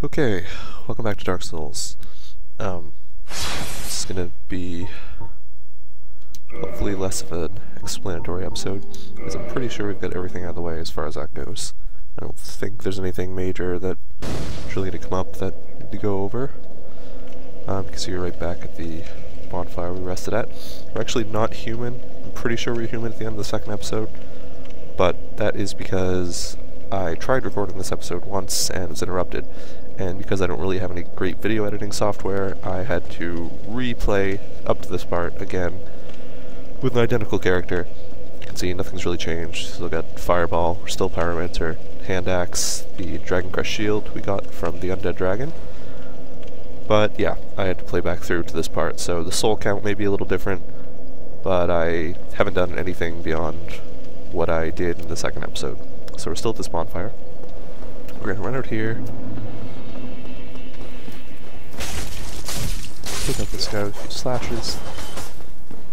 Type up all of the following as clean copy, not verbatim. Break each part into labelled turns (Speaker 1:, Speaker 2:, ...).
Speaker 1: Okay, welcome back to Dark Souls. This is gonna be hopefully less of an explanatory episode, because I'm pretty sure we've got everything out of the way as far as that goes. I don't think there's anything major that is really gonna come up that we need to go over. You can see you're right back at the bonfire we rested at. We're actually not human. I'm pretty sure we're human at the end of the second episode, but that is because I tried recording this episode once and was interrupted, and because I don't really have any great video editing software, I had to replay up to this part again with an identical character. You can see nothing's really changed. Still got Fireball, we're still Pyromancer, Hand Axe, the Dragon Crest Shield we got from the Undead Dragon. But yeah, I had to play back through to this part, so the soul count may be a little different, but I haven't done anything beyond what I did in the second episode. So we're still at this bonfire. We're gonna run out here, pick up this guy with a few slashes,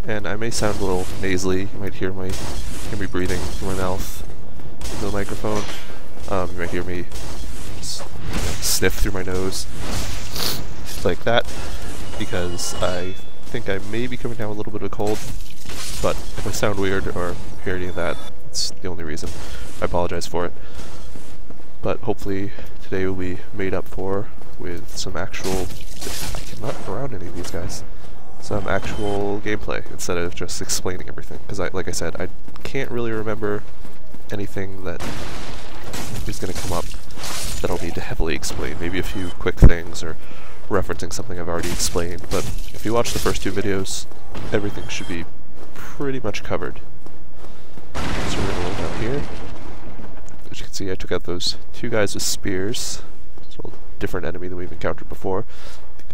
Speaker 1: and I may sound a little nasally. You might hear me breathing through my mouth into the microphone. You might hear me sniff through my nose like that, because I think I may be coming down with a little bit of a cold. But if I sound weird or hear any of that, it's the only reason. I apologize for it. But hopefully today will be made up for with some actual... I cannot go around any of these guys. Some actual gameplay instead of just explaining everything. Because like I said, I can't really remember anything that is going to come up that I'll need to heavily explain. Maybe a few quick things or referencing something I've already explained. But if you watch the first two videos, everything should be pretty much covered. So we're going to roll down here. As you can see, I took out those two guys with spears. It's a different enemy than we've encountered before. You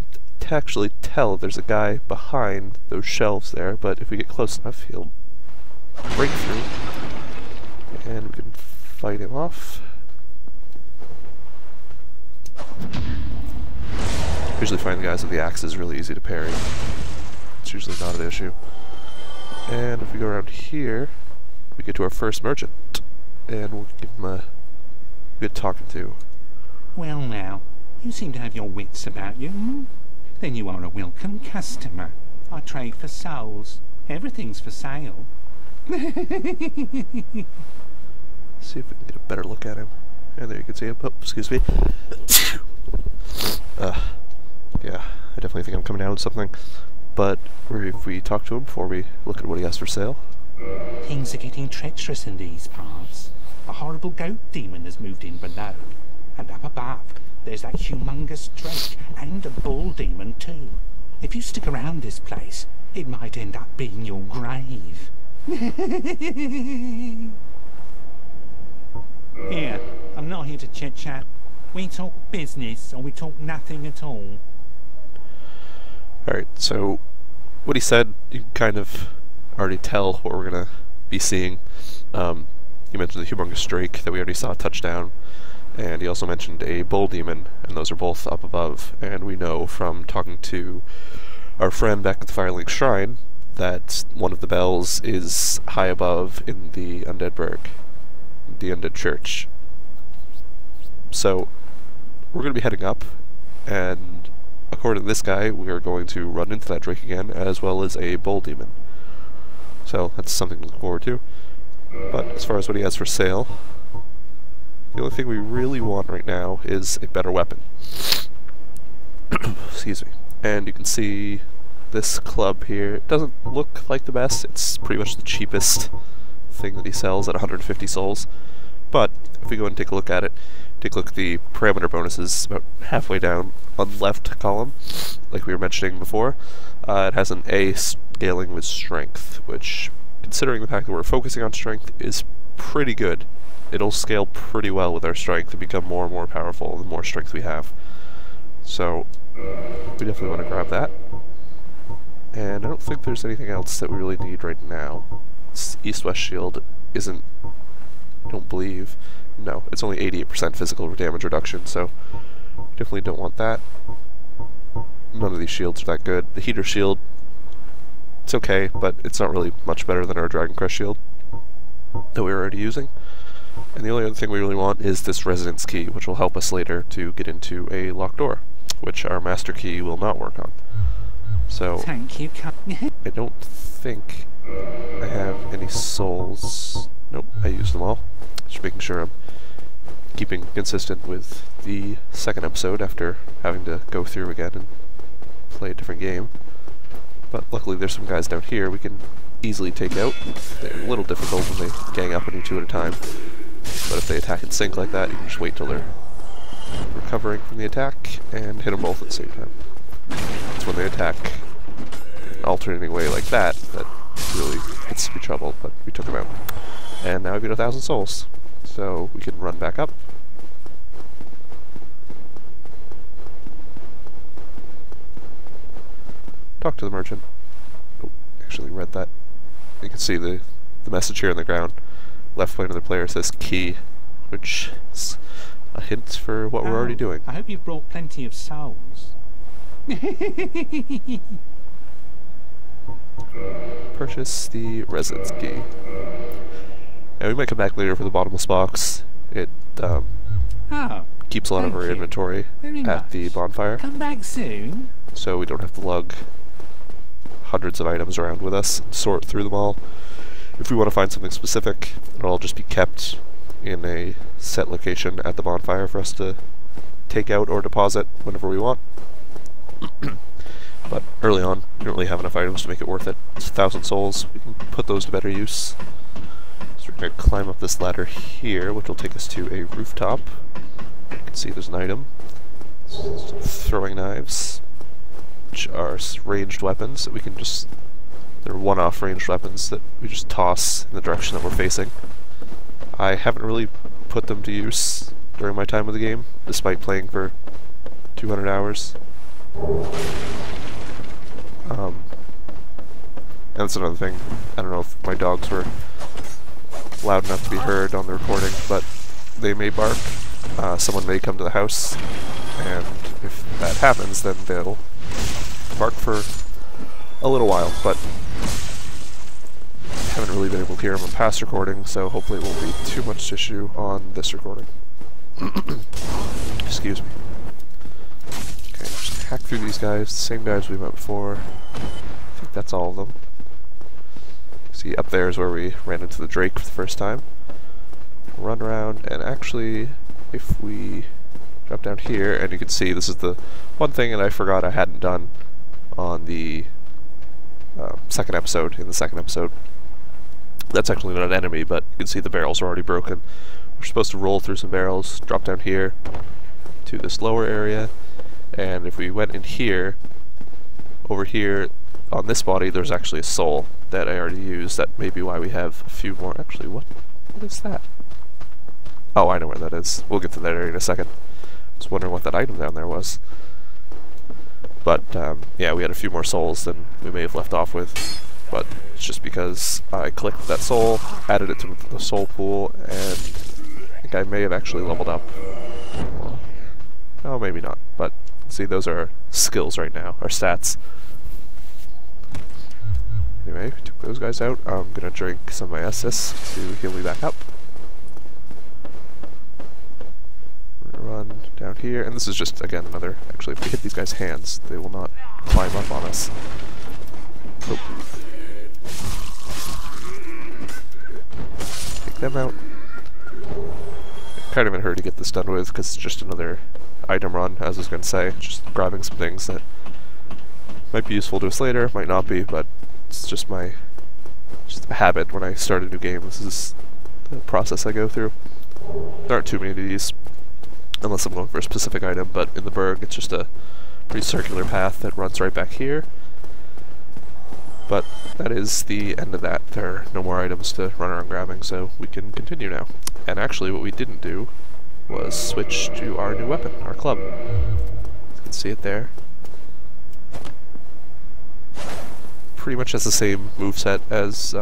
Speaker 1: can actually tell there's a guy behind those shelves there, but if we get close enough, he'll break through. And we can fight him off. Usually find the guys with the axes really easy to parry. It's usually not an issue. And if we go around here, we get to our first merchant, and we'll give him a good talking to.
Speaker 2: Well now, you seem to have your wits about you, hmm? Then you are a welcome customer. I trade for souls. Everything's for sale.
Speaker 1: See if we can get a better look at him. And there you can see him. Oh, excuse me. Yeah, I definitely think I'm coming down with something. But if we talk to him before we look at what he has for sale.
Speaker 2: Things are getting treacherous in these parts. A horrible goat demon has moved in below. And up above, there's that humongous drake and a bull demon too. If you stick around this place, it might end up being your grave. Here, I'm not here to chit-chat. We talk business or we talk nothing at all.
Speaker 1: Alright, so what he said, you can kind of already tell what we're going to be seeing. He mentioned the humongous drake that we already saw touch down, and he also mentioned a bull demon, and those are both up above. And we know from talking to our friend back at the Firelink Shrine that one of the bells is high above in the Undead Burg, the Undead Church. So we're going to be heading up, and according to this guy, we are going to run into that drake again, as well as a bull demon. So that's something to look forward to. But as far as what he has for sale, the only thing we really want right now is a better weapon. Excuse me. And you can see this club here. It doesn't look like the best. It's pretty much the cheapest thing that he sells at 150 souls. But if we go and take a look at it, take a look at the parameter bonuses about halfway down on the left column, like we were mentioning before. It has an A scaling with strength, which, considering the fact that we're focusing on strength, is pretty good. It'll scale pretty well with our strength and become more and more powerful the more strength we have. So we definitely want to grab that. And I don't think there's anything else that we really need right now. This East-West shield isn't, I don't believe, no, it's only 88% physical damage reduction, so definitely don't want that. None of these shields are that good. The heater shield, it's okay, but it's not really much better than our Dragon Crest shield that we were already using. And the only other thing we really want is this residence key, which will help us later to get into a locked door, which our master key will not work on. So,
Speaker 2: Thank you.
Speaker 1: I don't think I have any souls. Nope, I used them all. Just making sure I'm keeping consistent with the second episode after having to go through again and play a different game. But luckily there's some guys down here we can easily take out. They're a little difficult when they gang up on you two at a time. But if they attack in sync like that, you can just wait till they're recovering from the attack and hit them both at the same time. It's when they attack in an alternating way like that that really gets to be trouble, but we took them out. And now we've got 1,000 souls. So we can run back up. Talk to the merchant. Oh, actually read that. You can see the message here on the ground. Left by another player says key, which is a hint for what we're already doing.
Speaker 2: I hope you've brought plenty of souls.
Speaker 1: Purchase the residence key. And we might come back later for the bottomless box. It keeps a lot of our inventory at the bonfire.
Speaker 2: Come back soon.
Speaker 1: So we don't have to lug hundreds of items around with us and sort through them all. If we want to find something specific, it'll all just be kept in a set location at the bonfire for us to take out or deposit whenever we want. But early on, we don't really have enough items to make it worth it. It's 1,000 souls. We can put those to better use. So we're going to climb up this ladder here, which will take us to a rooftop. You can see there's an item. Some throwing knives, which are ranged weapons that we can just... They're one-off ranged weapons that we just toss in the direction that we're facing. I haven't really put them to use during my time with the game, despite playing for 200 hours. And that's another thing. I don't know if my dogs were loud enough to be heard on the recording, but they may bark. Someone may come to the house, and if that happens, then they'll bark for a little while, but I haven't really been able to hear them on past recordings, so hopefully it won't be too much issue on this recording. Excuse me. Okay, just hack through these guys, the same guys we met before. I think that's all of them. See, up there is where we ran into the Drake for the first time. Run around, and actually, if we drop down here, and you can see this is the one thing that I forgot I hadn't done on the second episode, in the second episode. That's actually not an enemy, but you can see the barrels are already broken. We're supposed to roll through some barrels, drop down here to this lower area, and if we went in here, over here on this body, there's actually a soul that I already used. That may be why we have a few more. Actually, what is that? Oh, I know where that is. We'll get to that area in a second. I was wondering what that item down there was. But, yeah, we had a few more souls than we may have left off with. But it's just because I clicked that soul, added it to the soul pool, and I think I may have actually leveled up. Oh, maybe not. But, see, those are skills right now, our stats. Anyway, we took those guys out. I'm gonna drink some of my SS to heal me back up. We're gonna run down here, and this is just, again, another... Actually, if we hit these guys' hands, they will not climb up on us. Nope. Take them out. Kind of in a hurry to get this done with, because it's just another item run, as I was gonna say. Just grabbing some things that might be useful to us later, might not be, but it's just a habit when I start a new game. This is the process I go through. There aren't too many of these, unless I'm going for a specific item, but in the Burg it's just a pretty circular path that runs right back here. But that is the end of that. There are no more items to run around grabbing, so we can continue now. And actually what we didn't do was switch to our new weapon, our club. You can see it there. Pretty much has the same moveset as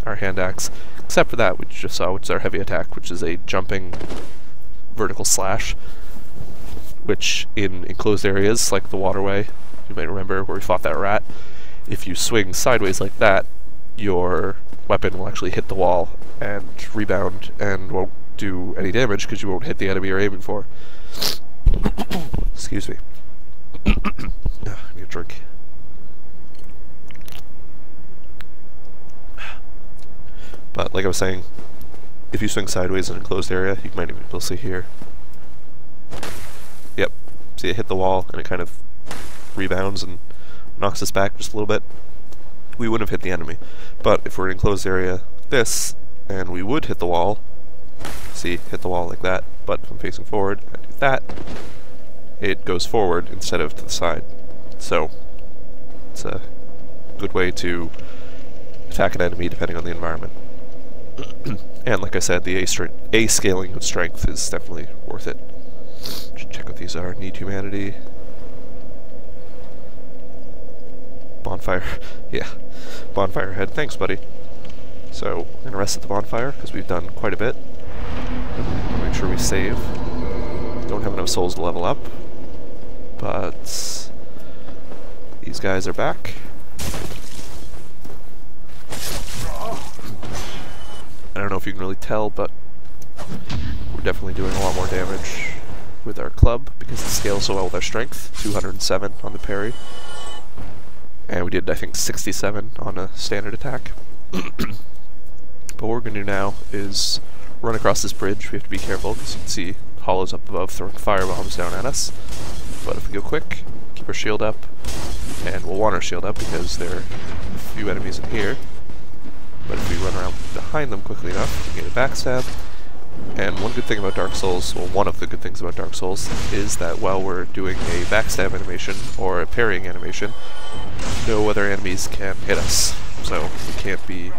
Speaker 1: our hand axe, except for that, which you just saw, which is our heavy attack, which is a jumping vertical slash, which in enclosed areas like the waterway, you might remember where we fought that rat, if you swing sideways like that, your weapon will actually hit the wall and rebound and won't do any damage because you won't hit the enemy you're aiming for. Excuse me. I need a drink. But like I was saying, if you swing sideways in an enclosed area, you might even be able to see here. Yep. See it hit the wall and it kind of rebounds and knocks us back just a little bit. We wouldn't have hit the enemy. But if we're in an enclosed area like this, and we would hit the wall, see, hit the wall like that, but if I'm facing forward, I do that, it goes forward instead of to the side. So, it's a good way to attack an enemy depending on the environment. And like I said, the A scaling of strength is definitely worth it. Should check what these are. Need humanity. Bonfire. Yeah. Bonfire head. Thanks, buddy. So, I'm going to rest at the bonfire, because we've done quite a bit. Make sure we save. Don't have enough souls to level up. But these guys are back. I don't know if you can really tell, but we're definitely doing a lot more damage with our club because it scales so well with our strength. 207 on the parry. And we did, I think, 67 on a standard attack. But what we're going to do now is run across this bridge. We have to be careful because you can see hollows up above throwing firebombs down at us. But if we go quick, keep our shield up, and we'll want our shield up because there are a few enemies in here. But if we run around behind them quickly enough, we can get a backstab. And one good thing about Dark Souls, well, one of the good things about Dark Souls, is that while we're doing a backstab animation, or a parrying animation, no other enemies can hit us. So we can't be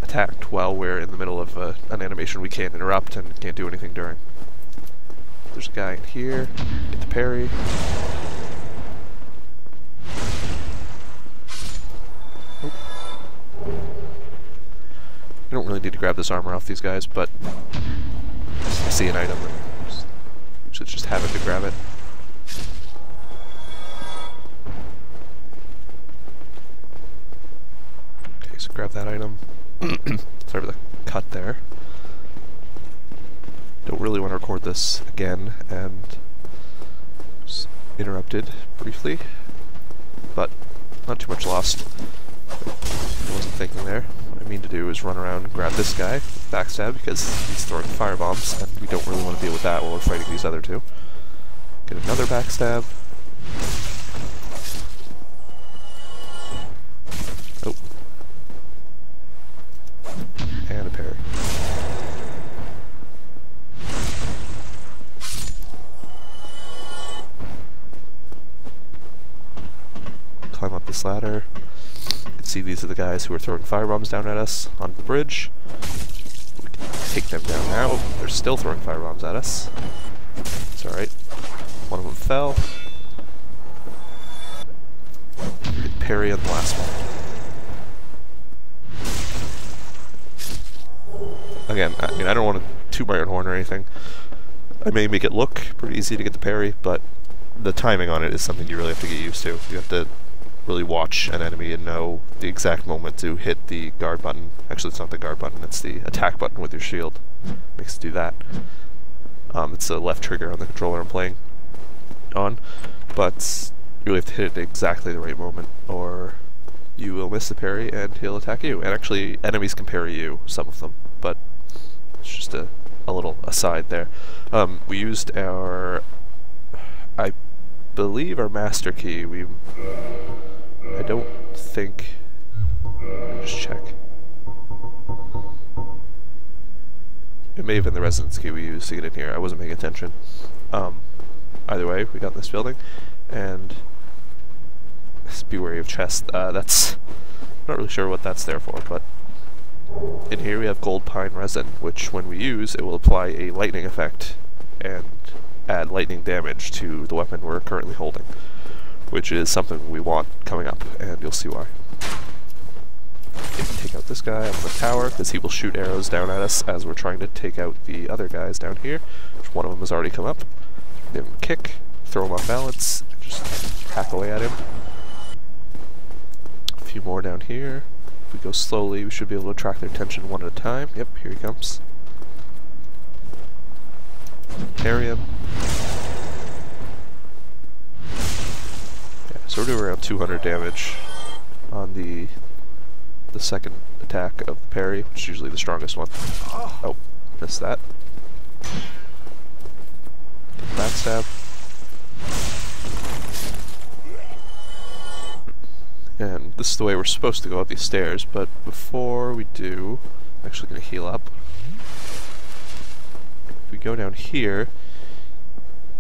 Speaker 1: attacked while we're in the middle of an animation we can't interrupt and can't do anything during. There's a guy in here, get the parry. Oh. I don't really need to grab this armor off these guys, but I see an item and should just have it to grab it. Okay, so grab that item. Sorry for the cut there. Don't really want to record this again, and was interrupted briefly, but not too much lost. I wasn't thinking there. What I mean to do is run around and grab this guy, backstab, because he's throwing firebombs, and we don't really want to deal with that while we're fighting these other two. Get another backstab. Oh. And a parry. Climb up this ladder. You can see these are the guys who are throwing firebombs down at us on the bridge. We can take them down now. Oh, they're still throwing firebombs at us. It's alright. One of them fell. We get parry on the last one. Again, I mean, I don't want to toot my own horn or anything. I may make it look pretty easy to get the parry, but the timing on it is something you really have to get used to. You have to really watch an enemy and know the exact moment to hit the guard button. Actually, it's not the guard button, it's the attack button with your shield. Makes it do that. It's the left trigger on the controller I'm playing on, but you really have to hit it at exactly the right moment, or you will miss the parry and he'll attack you. And actually, enemies can parry you, some of them, but it's just a little aside there. We used our, I believe, our master key. I don't think, let me just check. It may have been the residence key we used to get in here. I wasn't paying attention. Either way, we got in this building, and be wary of chests. That's, not really sure what that's there for, but in here we have gold pine resin, which when we use, it will apply a lightning effect and add lightning damage to the weapon we're currently holding, which is something we want coming up, and you'll see why. Take out this guy on the tower, because he will shoot arrows down at us as we're trying to take out the other guys down here. One of them has already come up. Give him a kick, throw him off balance, and just hack away at him. few more down here. If we go slowly, we should be able to attract their attention one at a time. Yep, here he comes. Parry him. Yeah, so we're doing around 200 damage on the second attack of the parry, which is usually the strongest one. Oh, missed that. Backstab. And this is the way we're supposed to go up these stairs, but before we do, I'm actually going to heal up. If we go down here,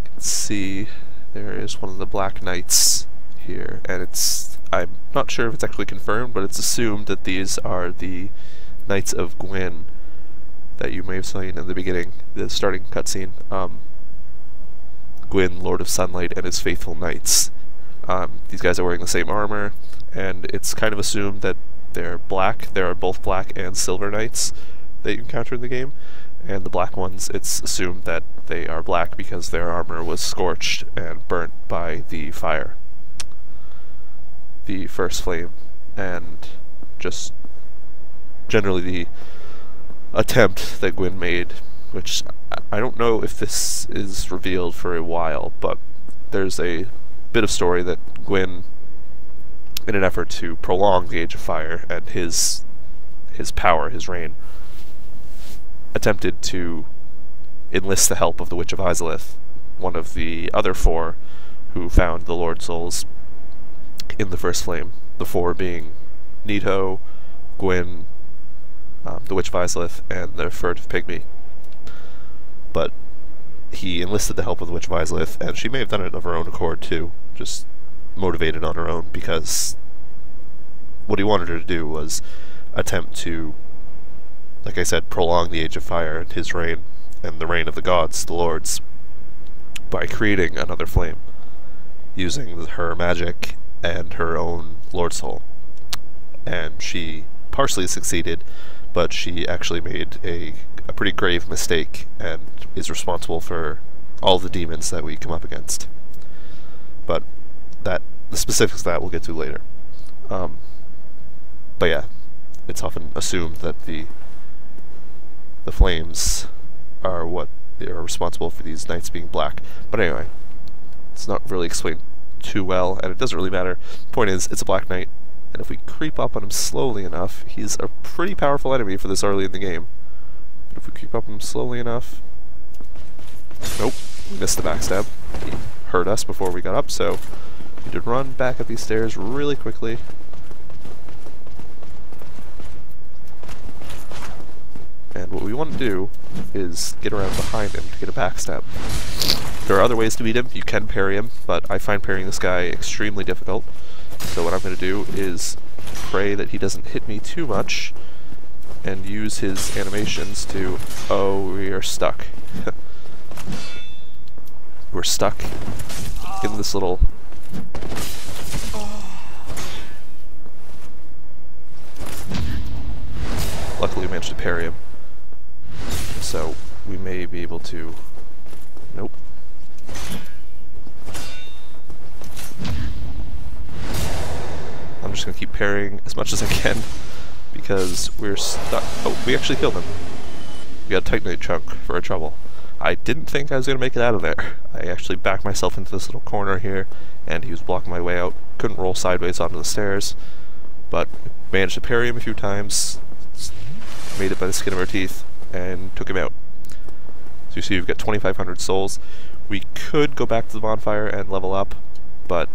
Speaker 1: you can see there is one of the Black Knights here, and I'm not sure if it's actually confirmed, but it's assumed that these are the Knights of Gwyn that you may have seen in the beginning, the starting cutscene. Gwyn, Lord of Sunlight, and his faithful knights. These guys are wearing the same armor, and it's kind of assumed that they're black. There are both black and silver knights that you encounter in the game, and the black ones, it's assumed that they are black because their armor was scorched and burnt by the fire, the first flame, and just generally the attempt that Gwyn made, which I don't know if this is revealed for a while, but there's a bit of story that Gwyn, in an effort to prolong the Age of Fire and his power, his reign, attempted to enlist the help of the Witch of Izalith, one of the other four who found the Lord Souls in the First Flame. The four being Nito, Gwyn, the Witch of Izalith, and the furtive pygmy. But he enlisted the help of the Witch of Izalith, and she may have done it of her own accord too, just motivated on her own, because what he wanted her to do was attempt to, like I said, prolong the Age of Fire and his reign, and the reign of the gods, the lords, by creating another flame, using her magic and her own Lord Soul. And she partially succeeded, but she actually made a pretty grave mistake, and is responsible for all the demons that we come up against. But the specifics of that we'll get to later. But yeah, it's often assumed that the flames are what are responsible for these knights being black. But anyway, it's not really explained too well, and it doesn't really matter. Point is, it's a Black Knight, and if we creep up on him slowly enough, he's a pretty powerful enemy for this early in the game. But if we creep up on him slowly enough... Nope, we missed the backstab. He hurt us before we got up, so we need to run back up these stairs really quickly. And what we want to do is get around behind him to get a backstab. There are other ways to beat him. You can parry him, but I find parrying this guy extremely difficult. So what I'm going to do is pray that he doesn't hit me too much, and use his animations to... Oh, we are stuck. We're stuck in this little... Luckily we managed to parry him, so we may be able to... Nope. I'm just going to keep parrying as much as I can, because we're stuck. Oh, we actually killed him. We got a Titanite chunk for our trouble. I didn't think I was going to make it out of there. I actually backed myself into this little corner here, and he was blocking my way out. Couldn't roll sideways onto the stairs, but managed to parry him a few times, made it by the skin of our teeth, and took him out. So you see we've got 2,500 souls. We could go back to the bonfire and level up, but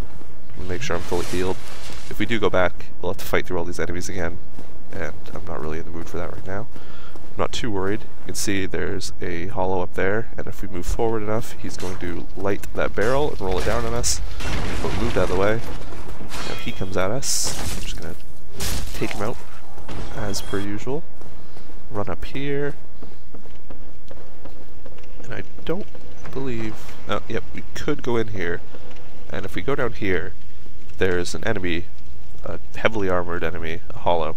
Speaker 1: I'm going to make sure I'm fully healed. If we do go back, we'll have to fight through all these enemies again, and I'm not really in the mood for that right now. I'm not too worried. You can see there's a hollow up there, and if we move forward enough, he's going to light that barrel and roll it down on us. We'll move out of the way. Now he comes at us. I'm just going to take him out, as per usual. Run up here. And I don't believe... Oh, yep, we could go in here, and if we go down here, there's an enemy, a heavily armored enemy, a hollow,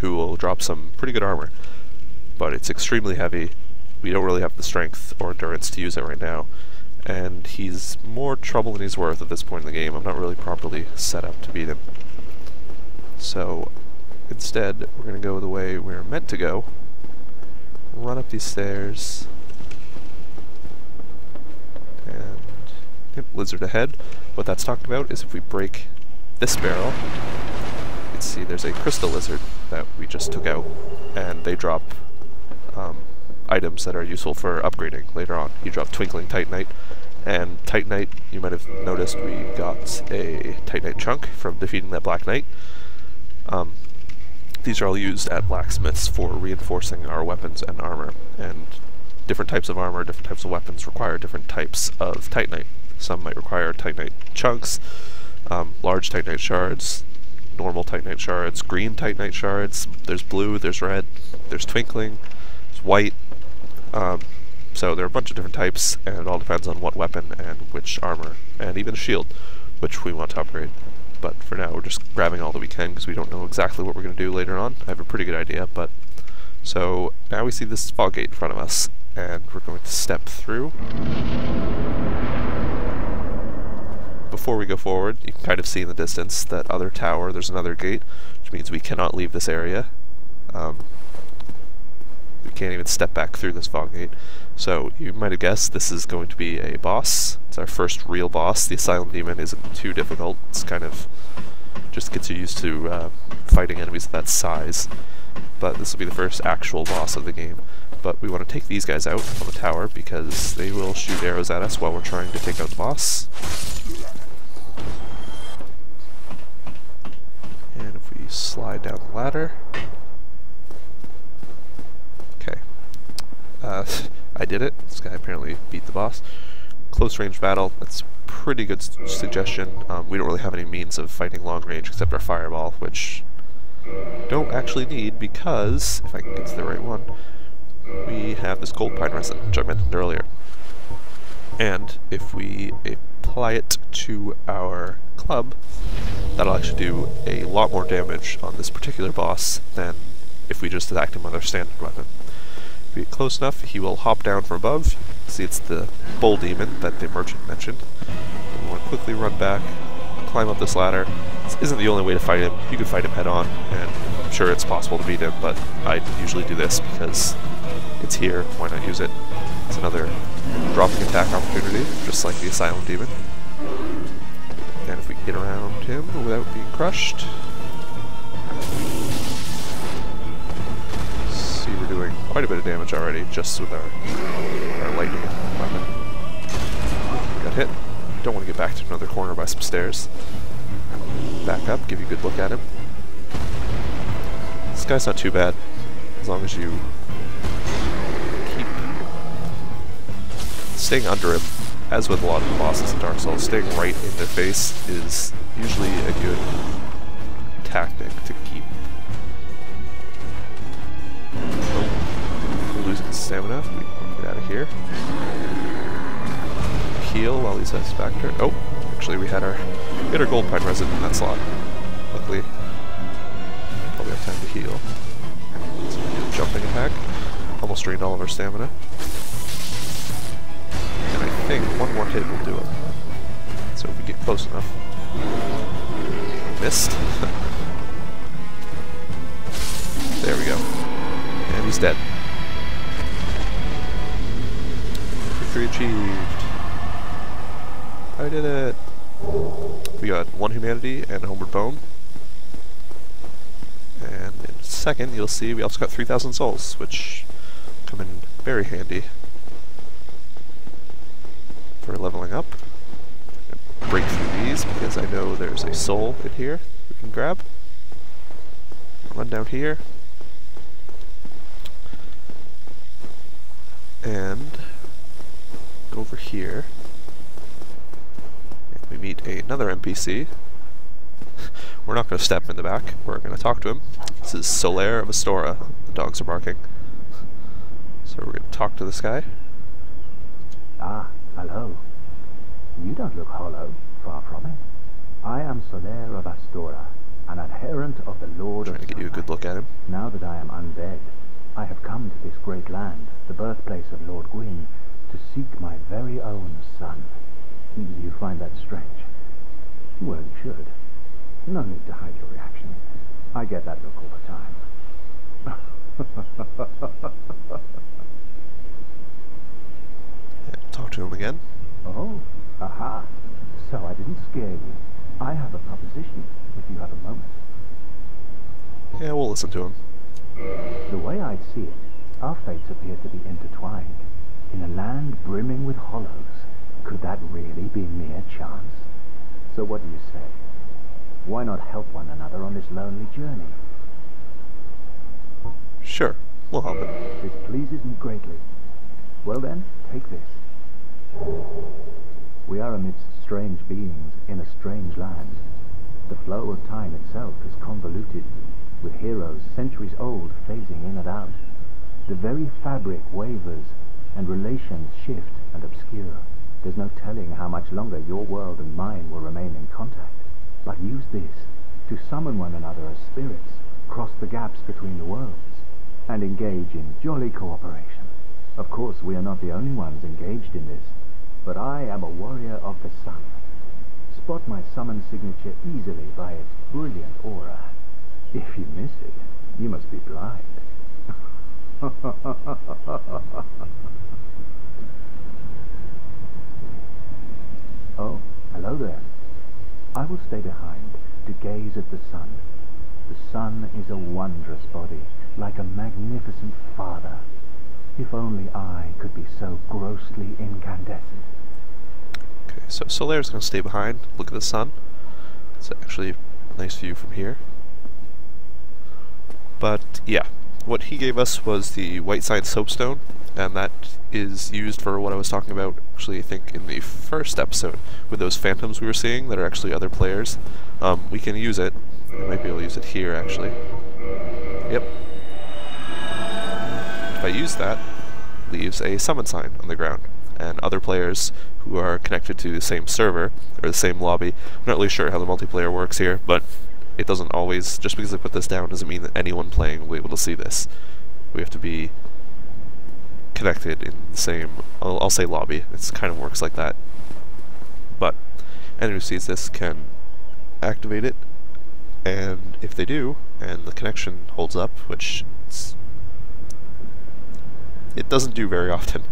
Speaker 1: who will drop some pretty good armor, but it's extremely heavy. We don't really have the strength or endurance to use it right now, and he's more trouble than he's worth at this point in the game. I'm not really properly set up to beat him. So instead, we're going to go the way we're meant to go. Run up these stairs. And yep, lizard ahead. What that's talking about is if we break this barrel, you can see there's a crystal lizard that we just took out, and they drop items that are useful for upgrading later on. You drop Twinkling Titanite, and Titanite, you might have noticed we got a Titanite chunk from defeating that Black Knight. These are all used at blacksmiths for reinforcing our weapons and armor, and different types of armor, different types of weapons require different types of Titanite. Some might require Titanite chunks, large Titanite shards, normal Titanite shards, green Titanite shards, there's blue, there's red, there's twinkling, there's white. So there are a bunch of different types, and it all depends on what weapon and which armor, and even a shield, which we want to upgrade. But for now, we're just grabbing all that we can because we don't know exactly what we're going to do later on. I have a pretty good idea, but... So now we see this fog gate in front of us, and we're going to step through. Before we go forward, you can kind of see in the distance that other tower, there's another gate, which means we cannot leave this area. We can't even step back through this fog gate. So you might have guessed this is going to be a boss. It's our first real boss. The Asylum Demon isn't too difficult. It's kind of just gets you used to fighting enemies of that size. But this will be the first actual boss of the game. But we want to take these guys out on the tower because they will shoot arrows at us while we're trying to take out the boss. And if we slide down the ladder... Okay. I did it. This guy apparently beat the boss. Close range battle, that's a pretty good suggestion. We don't really have any means of fighting long range except our fireball, which don't actually need because, if I can get to the right one, we have this gold pine resin, which I mentioned earlier. And if we apply it to our club, that'll actually do a lot more damage on this particular boss than if we just attacked him with our standard weapon. If we get close enough, he will hop down from above. See, it's the bull demon that the merchant mentioned. And we want to quickly run back, climb up this ladder. This isn't the only way to fight him. You can fight him head on, and I'm sure it's possible to beat him, but I usually do this because it's here. Why not use it? It's another dropping attack opportunity, just like the Asylum Demon. And if we can get around him without being crushed... See, we're doing quite a bit of damage already, just with our lightning weapon. We got hit. Don't want to get back to another corner by some stairs. Back up, give you a good look at him. This guy's not too bad, as long as you keep staying under him. As with a lot of the bosses in Dark Souls, staying right in their face is usually a good tactic to keep. Oh, we're losing stamina. We can get out of here. Heal while he says back turn. Oh, actually we had our gold pine resin in that slot. Luckily, probably have time to heal. So we do a jumping attack. Almost drained all of our stamina. And I think one more hit will do it. So if we get close enough. Missed. There we go. And he's dead. Victory achieved. I did it. We got 1 humanity and a homeward bone. And in a second, you'll see we also got 3,000 souls, which come in very handy for leveling up. Break through these because I know there's a soul in here we can grab. Run down here. And go over here. And we meet another NPC. We're not going to step in the back. We're going to talk to him. This is Solaire of Astora. The dogs are barking. So we're going to talk to this guy.
Speaker 3: Ah, hello. You don't look hollow. Far from it. I am Solaire of Astora, an adherent of the Lord of
Speaker 1: Trying to get you a good look at him.
Speaker 3: Now that I am undead, I have come to this great land, the birthplace of Lord Gwyn, to seek my very own son. You find that strange? Well, you should. No need to hide your reaction. I get that look all the time.
Speaker 1: Talk to him again.
Speaker 3: Oh, aha. So I didn't scare you. I have a proposition, if you have a moment.
Speaker 1: Yeah, we'll listen to him.
Speaker 3: The way I see it, our fates appear to be intertwined. In a land brimming with hollows, could that really be mere chance? So what do you say? Why not help one another on this lonely journey?
Speaker 1: Sure, we'll help him.
Speaker 3: This pleases me greatly. Well then, take this. We are amidst strange beings in a strange land. The flow of time itself is convoluted, with heroes centuries old phasing in and out. The very fabric wavers, and relations shift and obscure. There's no telling how much longer your world and mine will remain in contact. But use this to summon one another as spirits, cross the gaps between the worlds, and engage in jolly cooperation. Of course, we are not the only ones engaged in this, but I am a warrior of the sun. Spot my summon signature easily by its brilliant aura. If you miss it, you must be blind. Oh, hello there. I will stay behind to gaze at the sun. The sun is a wondrous body, like a magnificent father. If only I could be so grossly incandescent.
Speaker 1: Okay, so Solaire's going to stay behind, look at the sun. It's actually a nice view from here. But yeah, what he gave us was the White Science Soapstone, and that is used for what I was talking about, actually I think in the first episode, with those phantoms we were seeing that are actually other players. We can use it. I might be able to use it here actually. Yep. If I use that, it leaves a summon sign on the ground, and other players who are connected to the same server, or the same lobby, I'm not really sure how the multiplayer works here, but it doesn't always, just because I put this down doesn't mean that anyone playing will be able to see this. We have to be connected in the same, I'll say lobby, it kind of works like that. But anyone who sees this can activate it, and if they do, and the connection holds up, which it doesn't do very often,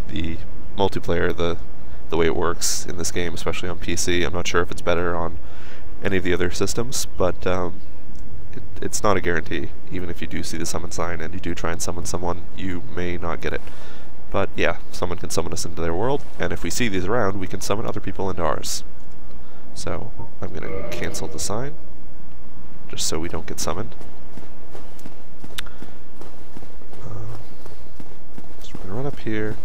Speaker 1: the multiplayer, the way it works in this game, especially on PC, I'm not sure if it's better on any of the other systems, but it's not a guarantee. Even if you do see the summon sign and you do try and summon someone, you may not get it. But yeah, someone can summon us into their world, and if we see these around, we can summon other people into ours. So I'm going to cancel the sign, just so we don't get summoned. So we're going to run up here,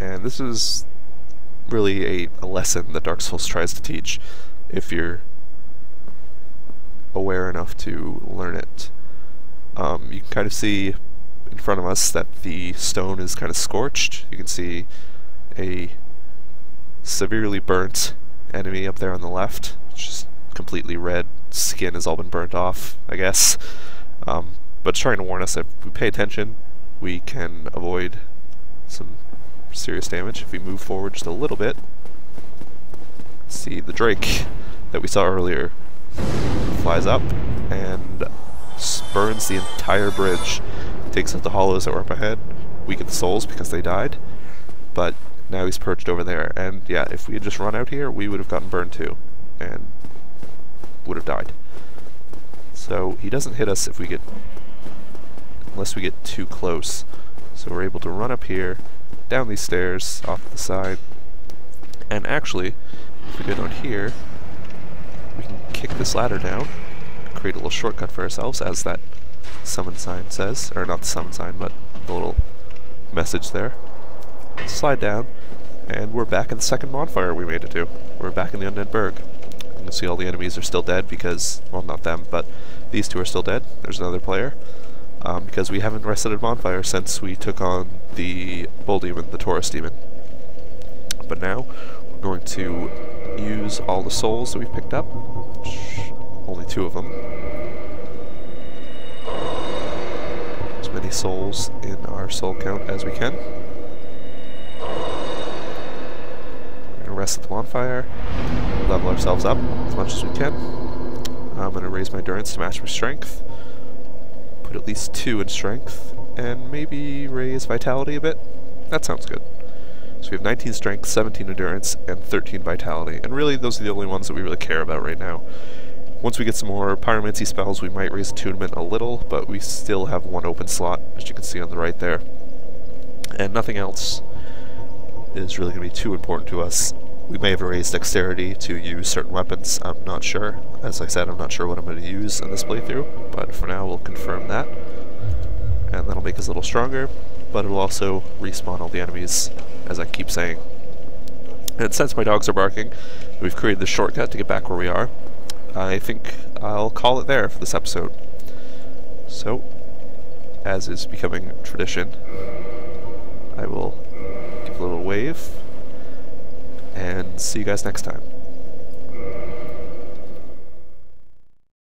Speaker 1: and this is really a lesson that Dark Souls tries to teach, if you're aware enough to learn it. You can kind of see in front of us that the stone is kind of scorched. You can see a severely burnt enemy up there on the left. It's just completely red. Skin has all been burnt off, I guess. But it's trying to warn us that if we pay attention, we can avoid some serious damage. If we move forward just a little bit, see the Drake that we saw earlier flies up and burns the entire bridge. Takes out the hollows that were up ahead. We get the souls because they died, but now he's perched over there, and yeah, if we had just run out here, we would have gotten burned too, and would have died. So he doesn't hit us if we get, unless we get too close. So we're able to run up here, down these stairs, off to the side, and actually, if we go down here, we can kick this ladder down, create a little shortcut for ourselves, as that summon sign says, or not the summon sign, but the little message there. Slide down, and we're back in the second bonfire we made it to. We're back in the Undead Burg. You can see all the enemies are still dead because, well, not them, but these two are still dead. There's another player. Because we haven't rested at bonfire since we took on the Bull Demon, the Taurus Demon. But now, we're going to use all the souls that we've picked up. Only 2 of them. As many souls in our soul count as we can. rest at the bonfire, level ourselves up as much as we can. I'm going to raise my endurance to match my strength, put at least 2 in strength, and maybe raise vitality a bit. That sounds good. So we have 19 strength, 17 endurance, and 13 vitality, and really those are the only ones that we really care about right now. Once we get some more pyromancy spells, we might raise attunement a little, but we still have 1 open slot, as you can see on the right there. And nothing else is really going to be too important to us. We may have raised dexterity to use certain weapons, I'm not sure. As I said, I'm not sure what I'm going to use in this playthrough, but for now we'll confirm that. And that'll make us a little stronger, but it'll also respawn all the enemies, as I keep saying. And since my dogs are barking, we've created this shortcut to get back where we are. I think I'll call it there for this episode. So, as is becoming tradition, I will give a little wave, and see you guys next time.